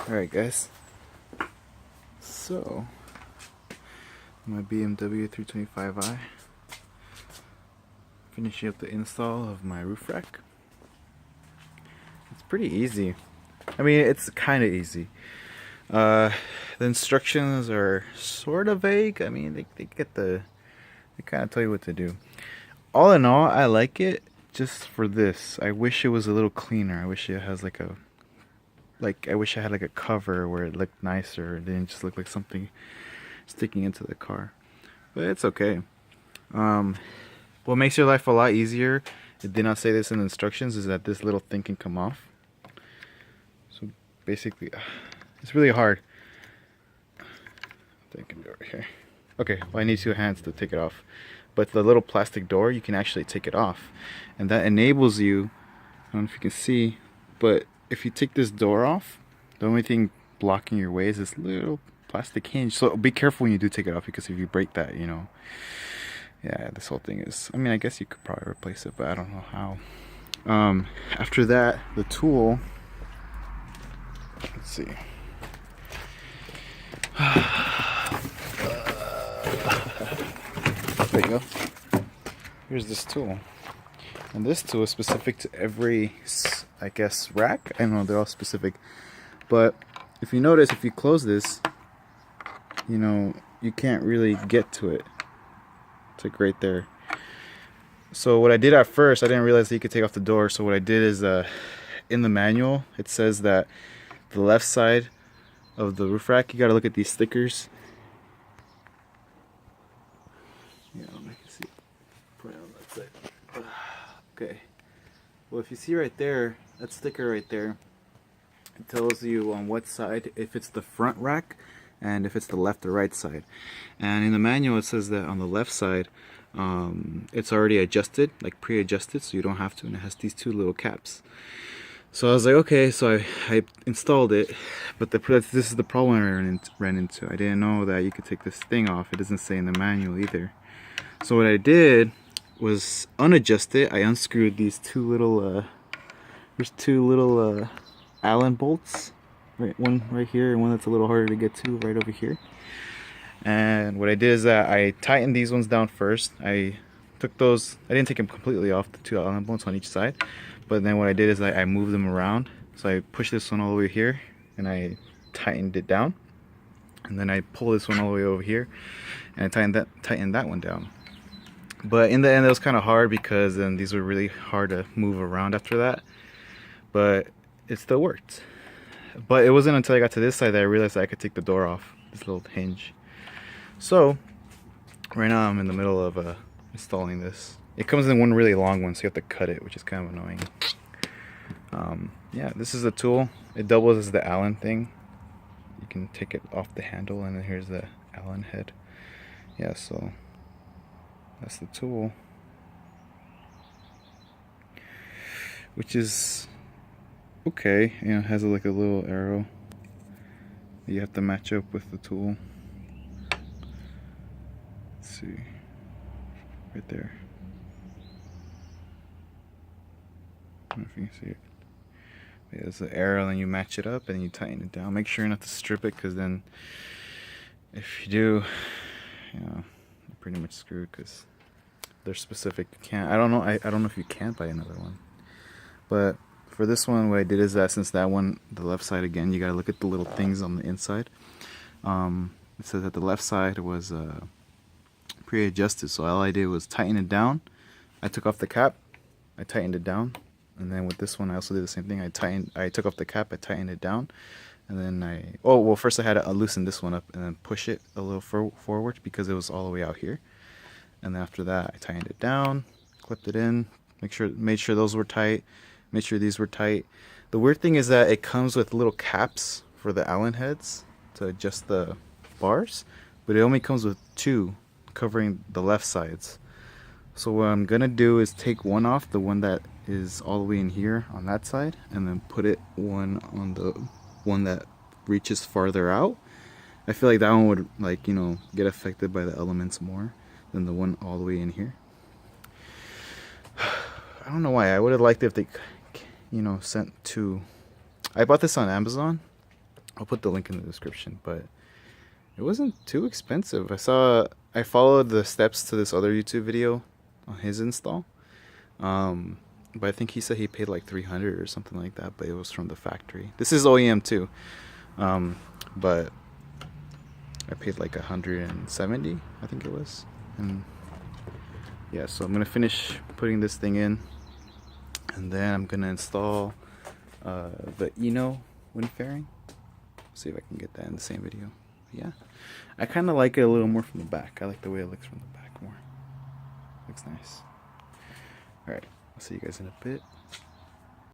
Alright guys, so my BMW 325i, finishing up the install of my roof rack. It's pretty easy. I mean, it's kind of easy. The instructions are sort of vague. I mean, they kind of tell you what to do. All in all, I like it. Just for this, I wish it was a little cleaner. I wish it has I wish I had like a cover where it looked nicer. It didn't just look like something sticking into the car. But it's okay. What makes your life a lot easier, it did not say this in the instructions, is that this little thing can come off. So basically, it's really hard. I think it can be over here. Okay, well I need 2 hands to take it off. But the little plastic door, you can actually take it off. And that enables you, I don't know if you can see, but if you take this door off, the only thing blocking your way is this little plastic hinge. So be careful when you do take it off, because if you break that, you know, yeah, this whole thing is, I mean, I guess you could probably replace it, but I don't know how. After that, the tool, let's see. There you go. Here's this tool. And this tool is specific to every, I guess, rack. I don't know, they're all specific. But if you notice, if you close this, you know, you can't really get to it. It's like right there. So what I did at first, I didn't realize that you could take off the door. So what I did is, in the manual, it says that the left side of the roof rack, you gotta look at these stickers. Yeah, I can see. Put it on that side. Okay. Well, if you see right there, that sticker right there, it tells you on what side, if it's the front rack and if it's the left or right side. And in the manual, it says that on the left side, it's already adjusted, like pre-adjusted, so you don't have to, and it has these 2 little caps. So I was like, okay, so I installed it, but this is the problem I ran into. I didn't know that you could take this thing off. It doesn't say in the manual either. So what I did was unadjust it. I unscrewed these 2 little, there's 2 little Allen bolts, right, one right here and one that's a little harder to get to right over here. And what I did is that I tightened these ones down first. I took those, I didn't take them completely off, the 2 Allen bolts on each side, but then what I did is I moved them around. So I pushed this one all the way here and I tightened it down, and then I pulled this one all the way over here and I tightened that one down. But in the end, it was kind of hard, because then these were really hard to move around after that. But it still worked. But it wasn't until I got to this side that I realized that I could take the door off, this little hinge. So right now I'm in the middle of installing this. It comes in one really long one, so you have to cut it, which is kind of annoying. Yeah, this is a tool. It doubles as the Allen thing. You can take it off the handle, and then here's the Allen head. Yeah, so that's the tool, which is okay. You know, it has like a little arrow that you have to match up with the tool. Let's see, right there. I don't know if you can see it. Yeah, there's an arrow, and you match it up and you tighten it down. Make sure not to strip it, because then if you do, you know, you're pretty much screwed, because they're specific. You can't, I don't know if you can buy another one. But for this one, what I did is that since that one, the left side again, you gotta look at the little things on the inside. It says that the left side was pre-adjusted, so all I did was tighten it down. I took off the cap, I tightened it down, and then with this one I also did the same thing. I took off the cap, I tightened it down, and then first I had to loosen this one up and then push it a little forward, because it was all the way out here. And then after that, I tightened it down, clipped it in, made sure those were tight, made sure these were tight. The weird thing is that it comes with little caps for the Allen heads to adjust the bars, but it only comes with 2 covering the left sides. So what I'm gonna do is take one off, the one that is all the way in here on that side, and then put it one on the one that reaches farther out. I feel like that one would, like, you know, get affected by the elements more than the one all the way in here. I don't know why. I would have liked it if they, you know, sent 2. I bought this on Amazon, I'll put the link in the description, but it wasn't too expensive. I followed the steps to this other YouTube video on his install. But I think he said he paid like 300 or something like that, but it was from the factory. This is OEM too. But I paid like 170, I think it was. And yeah, so I'm gonna finish putting this thing in, and then I'm gonna install the Eno wind fairing. See if I can get that in the same video. Yeah, I kind of like it a little more from the back. I like the way it looks from the back more. Looks nice. Alright, I'll see you guys in a bit.